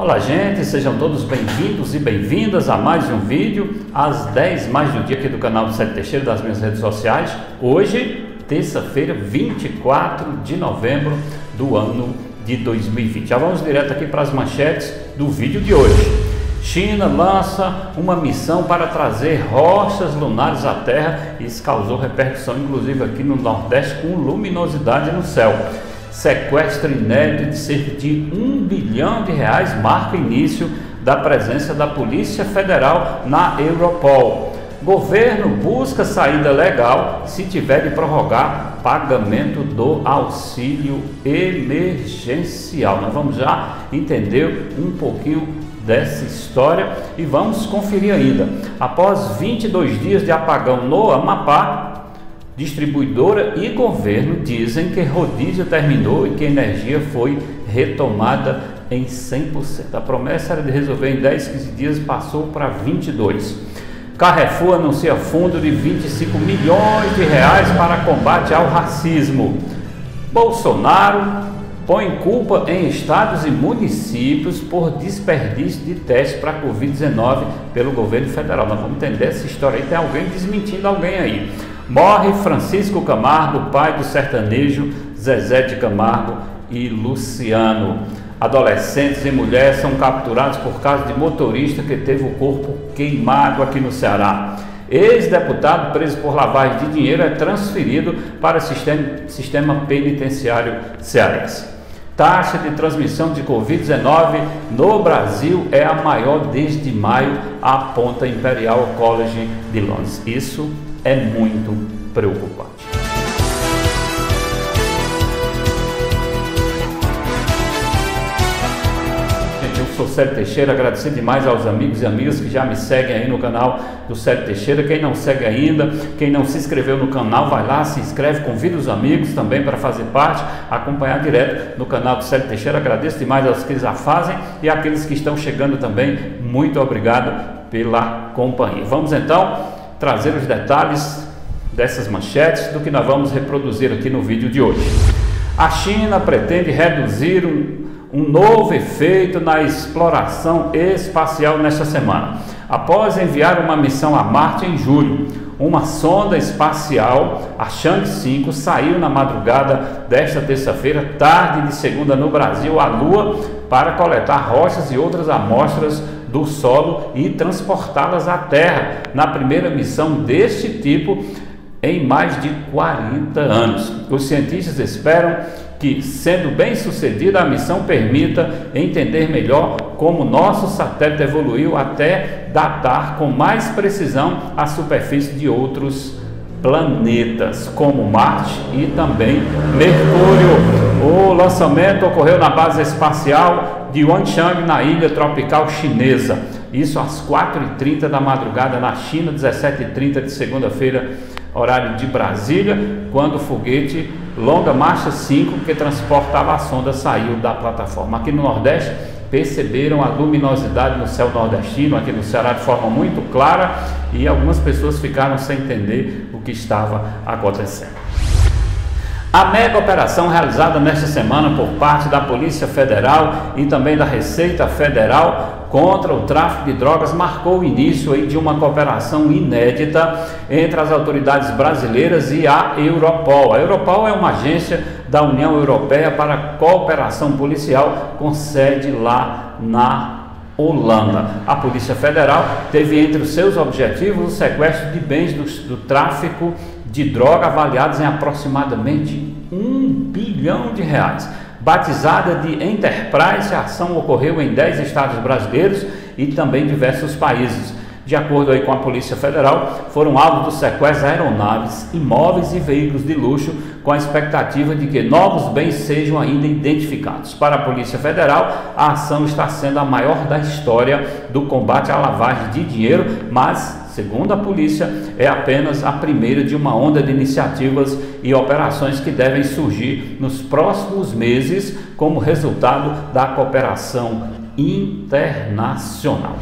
Olá gente, sejam todos bem-vindos e bem-vindas a mais um vídeo às 10 mais do dia aqui do canal do Célio Teixeira, das minhas redes sociais. Hoje, terça-feira, 24 de novembro do ano de 2020. Já vamos direto aqui para as manchetes do vídeo de hoje. China lança uma missão para trazer rochas lunares à Terra. Isso causou repercussão inclusive aqui no Nordeste, com luminosidade no céu. Sequestro inédito de cerca de R$1 bilhão marca o início da presença da Polícia Federal na Europol. Governo busca saída legal se tiver de prorrogar pagamento do auxílio emergencial. Nós vamos já entender um pouquinho dessa história e vamos conferir ainda. Após 22 dias de apagão no Amapá, distribuidora e governo dizem que rodízio terminou e que a energia foi retomada em 100%. A promessa era de resolver em 10, 15 dias, passou para 22. Carrefour anuncia fundo de R$25 milhões para combate ao racismo. Bolsonaro põe culpa em estados e municípios por desperdício de testes para Covid-19 pelo governo federal. Nós vamos entender essa história aí, tem alguém desmentindo alguém aí. Morre Francisco Camargo, pai do sertanejo Zezé de Camargo e Luciano. Adolescentes e mulheres são capturados por causa de motorista que teve o corpo queimado aqui no Ceará. Ex-deputado preso por lavagem de dinheiro é transferido para o sistema penitenciário cearense. Taxa de transmissão de Covid-19 no Brasil é a maior desde maio, aponta Imperial College de Londres. Isso é muito preocupante. Gente, eu sou Célio Teixeira, agradecer demais aos amigos e amigas que já me seguem aí no canal do Célio Teixeira. Quem não segue ainda, quem não se inscreveu no canal, vai lá, se inscreve, convida os amigos também para fazer parte, acompanhar direto no canal do Célio Teixeira. Agradeço demais aos que já fazem e àqueles que estão chegando também. Muito obrigado pela companhia. Vamos então trazer os detalhes dessas manchetes do que nós vamos reproduzir aqui no vídeo de hoje. A China pretende reduzir um novo efeito na exploração espacial nesta semana. Após enviar uma missão a Marte em julho, uma sonda espacial, a Chang'e 5, saiu na madrugada desta terça-feira, tarde de segunda no Brasil, à Lua, para coletar rochas e outras amostras do solo e transportá-las à Terra, na primeira missão deste tipo em mais de 40 anos. Os cientistas esperam que, sendo bem sucedida, a missão permita entender melhor como nosso satélite evoluiu até datar com mais precisão a superfície de outros planetas, como Marte e também Mercúrio. O lançamento ocorreu na base espacial de Wanchang, na ilha tropical chinesa. Isso às 4h30 da madrugada na China, 17h30 de segunda-feira, horário de Brasília, quando o foguete Longa Marcha 5, que transportava a sonda, saiu da plataforma. Aqui no Nordeste, perceberam a luminosidade no céu nordestino, aqui no Ceará, de forma muito clara, e algumas pessoas ficaram sem entender o que estava acontecendo. A mega operação realizada nesta semana por parte da Polícia Federal e também da Receita Federal contra o tráfico de drogas marcou o início aí de uma cooperação inédita entre as autoridades brasileiras e a Europol. A Europol é uma agência da União Europeia para cooperação policial com sede lá na Holanda. A Polícia Federal teve entre os seus objetivos o sequestro de bens do tráfico de droga avaliados em aproximadamente R$1 bilhão. Batizada de Enterprise, a ação ocorreu em 10 estados brasileiros e também diversos países. De acordo aí com a Polícia Federal, foram alvo do sequestro aeronaves, imóveis e veículos de luxo, com a expectativa de que novos bens sejam ainda identificados. Para a Polícia Federal, a ação está sendo a maior da história do combate à lavagem de dinheiro, mas, segundo a polícia, é apenas a primeira de uma onda de iniciativas e operações que devem surgir nos próximos meses como resultado da cooperação internacional.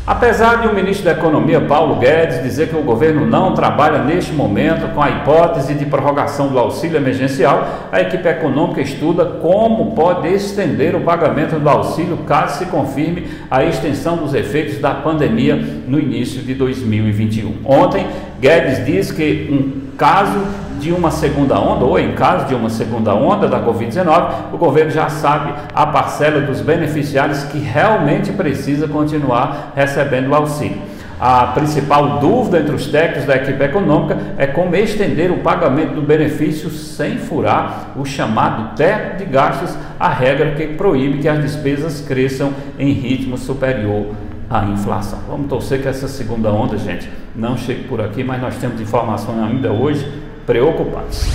Apesar de o ministro da Economia, Paulo Guedes, dizer que o governo não trabalha neste momento com a hipótese de prorrogação do auxílio emergencial, a equipe econômica estuda como pode estender o pagamento do auxílio caso se confirme a extensão dos efeitos da pandemia no início de 2021. Ontem, Guedes disse que em caso de uma segunda onda da Covid-19, o governo já sabe a parcela dos beneficiários que realmente precisa continuar recebendo o auxílio. A principal dúvida entre os técnicos da equipe econômica é como estender o pagamento do benefício sem furar o chamado teto de gastos, a regra que proíbe que as despesas cresçam em ritmo superior à inflação. Vamos torcer que essa segunda onda, gente, não chegue por aqui, mas nós temos informações ainda hoje preocupantes.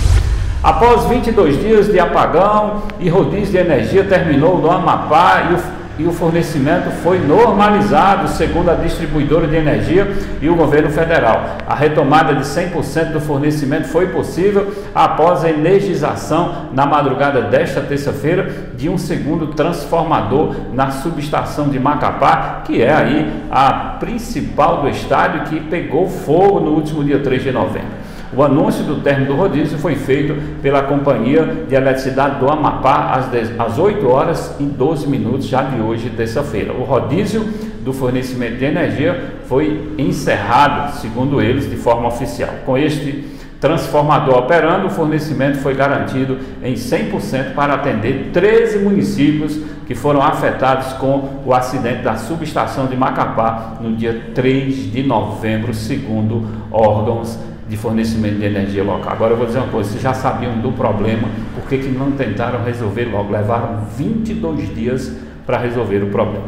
Após 22 dias de apagão e rodízio de energia terminou no Amapá e o fornecimento foi normalizado, segundo a distribuidora de energia e o governo federal. A retomada de 100% do fornecimento foi possível após a energização na madrugada desta terça-feira de um segundo transformador na subestação de Macapá, que é aí a principal do estado e que pegou fogo no último dia 3 de novembro. O anúncio do término do rodízio foi feito pela Companhia de Eletricidade do Amapá às 8 horas e 12 minutos já de hoje, terça-feira. O rodízio do fornecimento de energia foi encerrado, segundo eles, de forma oficial. Com este transformador operando, o fornecimento foi garantido em 100% para atender 13 municípios que foram afetados com o acidente da subestação de Macapá no dia 3 de novembro, segundo órgãos de fornecimento de energia local. Agora eu vou dizer uma coisa, vocês já sabiam do problema, por que não tentaram resolver logo? Levaram 22 dias para resolver o problema.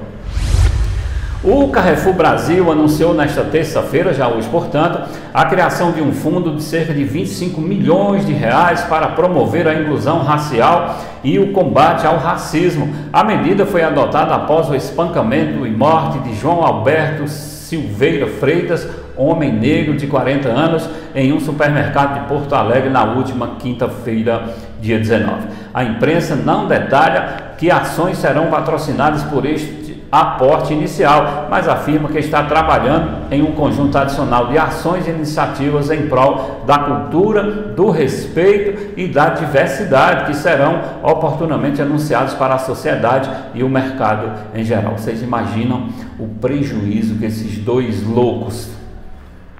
O Carrefour Brasil anunciou nesta terça-feira, já hoje portanto, a criação de um fundo de cerca de 25 milhões de reais para promover a inclusão racial e o combate ao racismo. A medida foi adotada após o espancamento e morte de João Alberto Silveira Freitas, homem negro de 40 anos, em um supermercado de Porto Alegre na última quinta-feira, dia 19. A imprensa não detalha que ações serão patrocinadas por este aporte inicial, mas afirma que está trabalhando em um conjunto adicional de ações e iniciativas em prol da cultura, do respeito e da diversidade, que serão oportunamente anunciados para a sociedade e o mercado em geral. Vocês imaginam o prejuízo que esses dois loucos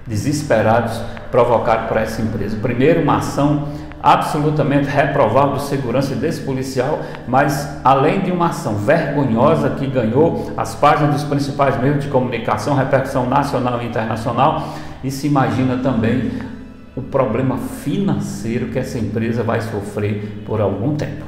desesperados provocaram para essa empresa? Primeiro, uma ação absolutamente reprovável de segurança desse policial, mas além de uma ação vergonhosa que ganhou as páginas dos principais meios de comunicação, repercussão nacional e internacional, e se imagina também o problema financeiro que essa empresa vai sofrer por algum tempo.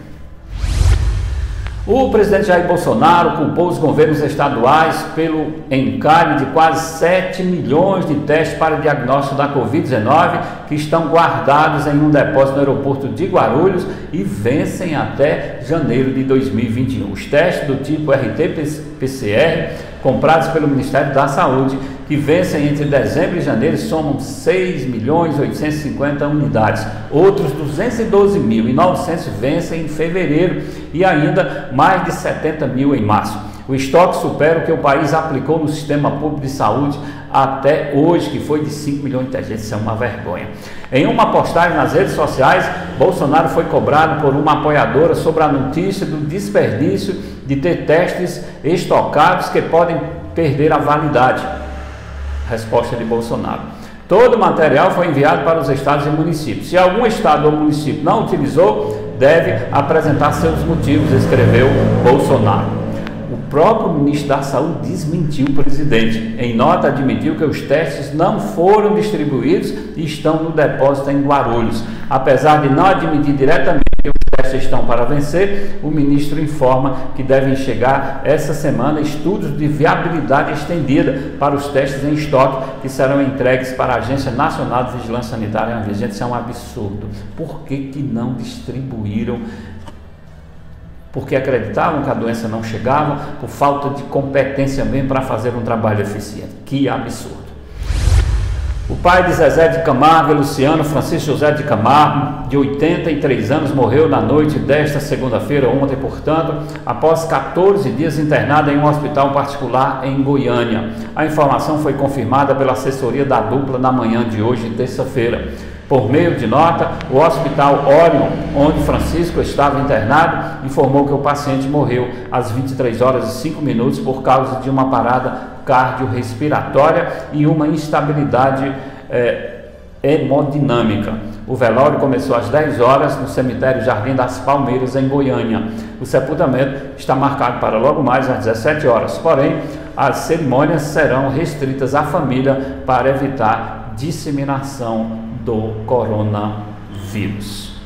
O presidente Jair Bolsonaro culpou os governos estaduais pelo encalhe de quase 7 milhões de testes para diagnóstico da Covid-19 que estão guardados em um depósito no aeroporto de Guarulhos e vencem até janeiro de 2021. Os testes do tipo RT-PCR, comprados pelo Ministério da Saúde, que vencem entre dezembro e janeiro, somam 6.850.000 unidades. Outros 212.900 vencem em fevereiro e ainda mais de 70.000 em março. O estoque supera o que o país aplicou no sistema público de saúde até hoje, que foi de 5 milhões de testes. Isso é uma vergonha. Em uma postagem nas redes sociais, Bolsonaro foi cobrado por uma apoiadora sobre a notícia do desperdício de ter testes estocados que podem perder a validade. Resposta de Bolsonaro: todo o material foi enviado para os estados e municípios. Se algum estado ou município não utilizou, deve apresentar seus motivos, escreveu Bolsonaro. O próprio ministro da Saúde desmentiu o presidente. Em nota, admitiu que os testes não foram distribuídos e estão no depósito em Guarulhos. Apesar de não admitir diretamente que os testes estão para vencer, o ministro informa que devem chegar essa semana estudos de viabilidade estendida para os testes em estoque que serão entregues para a Agência Nacional de Vigilância Sanitária. Gente, isso é um absurdo. Por que não distribuíram? Porque acreditavam que a doença não chegava, por falta de competência mesmo para fazer um trabalho eficiente. Que absurdo. O pai de Zezé de Camargo, Luciano Francisco José de Camargo, de 83 anos, morreu na noite desta segunda-feira, ontem, portanto, após 14 dias internado em um hospital particular em Goiânia. A informação foi confirmada pela assessoria da dupla na manhã de hoje, terça-feira. Por meio de nota, o Hospital Orion, onde Francisco estava internado, informou que o paciente morreu às 23 horas e 5 minutos por causa de uma parada cardiorrespiratória e uma instabilidade hemodinâmica. O velório começou às 10 horas no cemitério Jardim das Palmeiras, em Goiânia. O sepultamento está marcado para logo mais às 17 horas, porém, as cerimônias serão restritas à família para evitar disseminação do coronavírus.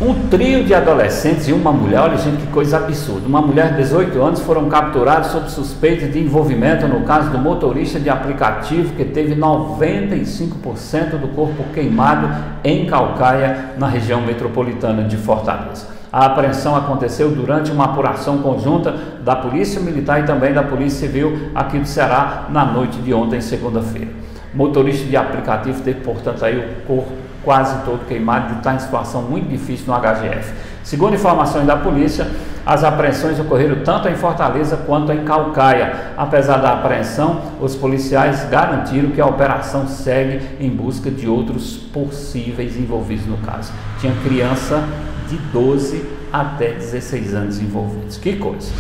Um trio de adolescentes e uma mulher, olha gente, que coisa absurda, uma mulher de 18 anos foram capturados sob suspeita de envolvimento no caso do motorista de aplicativo que teve 95% do corpo queimado em Caucaia, na região metropolitana de Fortaleza. A apreensão aconteceu durante uma apuração conjunta da Polícia Militar e também da Polícia Civil aqui do Ceará na noite de ontem, segunda-feira. Motorista de aplicativo teve, portanto, aí o corpo quase todo queimado e está em situação muito difícil no HGF. Segundo informações da polícia, as apreensões ocorreram tanto em Fortaleza quanto em Caucaia. Apesar da apreensão, os policiais garantiram que a operação segue em busca de outros possíveis envolvidos no caso. Tinha criança de 12 até 16 anos envolvidos. Que coisa!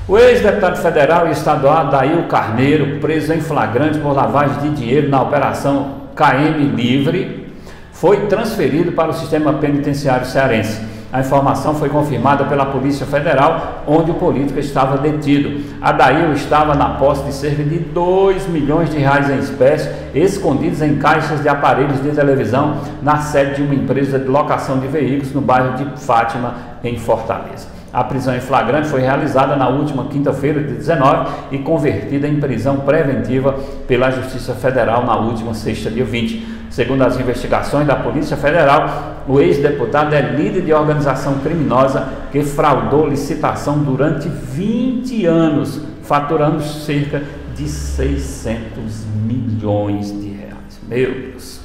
O ex-deputado federal e estadual Adail Carneiro, preso em flagrante por lavagem de dinheiro na operação KM Livre, foi transferido para o sistema penitenciário cearense. A informação foi confirmada pela Polícia Federal, onde o político estava detido. Adail estava na posse de cerca de 2 milhões de reais em espécie, escondidos em caixas de aparelhos de televisão, na sede de uma empresa de locação de veículos no bairro de Fátima, em Fortaleza. A prisão em flagrante foi realizada na última quinta-feira de 19 e convertida em prisão preventiva pela Justiça Federal na última sexta, dia 20. Segundo as investigações da Polícia Federal, o ex-deputado é líder de organização criminosa que fraudou licitação durante 20 anos, faturando cerca de 600 milhões de reais. Meu Deus!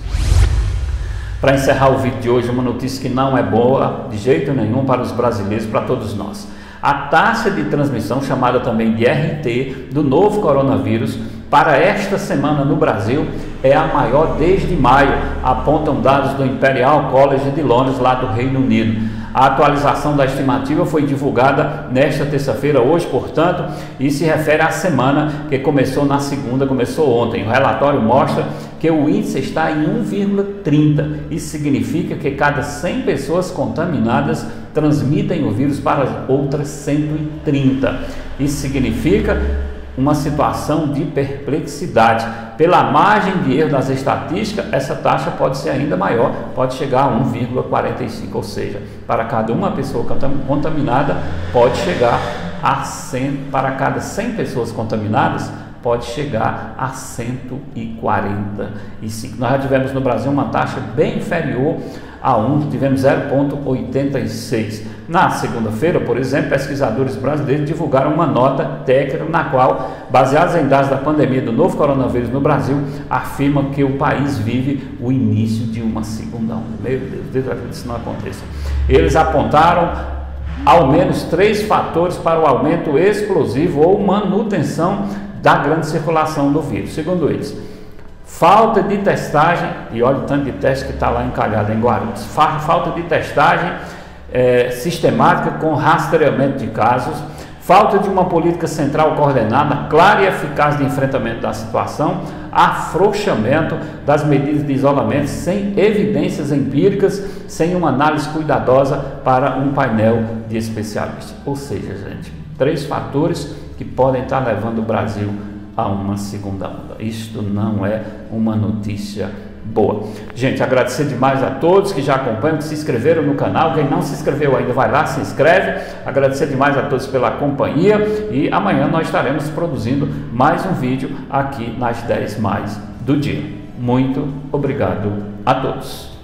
Para encerrar o vídeo de hoje, uma notícia que não é boa de jeito nenhum para os brasileiros, para todos nós. A taxa de transmissão, chamada também de RT, do novo coronavírus, para esta semana no Brasil, é a maior desde maio, apontam dados do Imperial College de Londres, lá do Reino Unido. A atualização da estimativa foi divulgada nesta terça-feira, hoje, portanto, e se refere à semana que começou na segunda, começou ontem. O relatório mostra que o índice está em 1,30. Isso significa que cada 100 pessoas contaminadas transmitem o vírus para outras 130. Isso significa uma situação de perplexidade. Pela margem de erro das estatísticas, essa taxa pode ser ainda maior, pode chegar a 1,45, ou seja, para cada uma pessoa contaminada, pode chegar a 100, para cada 100 pessoas contaminadas, pode chegar a 145. Nós já tivemos no Brasil uma taxa bem inferior a 1, tivemos 0,86. Na segunda-feira, por exemplo, pesquisadores brasileiros divulgaram uma nota técnica na qual, baseados em dados da pandemia do novo coronavírus no Brasil, afirma que o país vive o início de uma segunda onda. Meu Deus, que isso não aconteça. Eles apontaram ao menos 3 fatores para o aumento explosivo ou manutenção da grande circulação do vírus. Segundo eles, falta de testagem, e olha o tanto de teste que está lá encalhado em Guarulhos, falta de testagem sistemática com rastreamento de casos, falta de uma política central coordenada, clara e eficaz de enfrentamento da situação, afrouxamento das medidas de isolamento sem evidências empíricas, sem uma análise cuidadosa para um painel de especialistas. Ou seja, gente, 3 fatores que podem estar levando o Brasil a uma segunda onda. Isto não é uma notícia boa. Gente, agradecer demais a todos que já acompanham, que se inscreveram no canal. Quem não se inscreveu ainda, vai lá, se inscreve. Agradecer demais a todos pela companhia e amanhã nós estaremos produzindo mais um vídeo aqui nas 10 mais do dia. Muito obrigado a todos.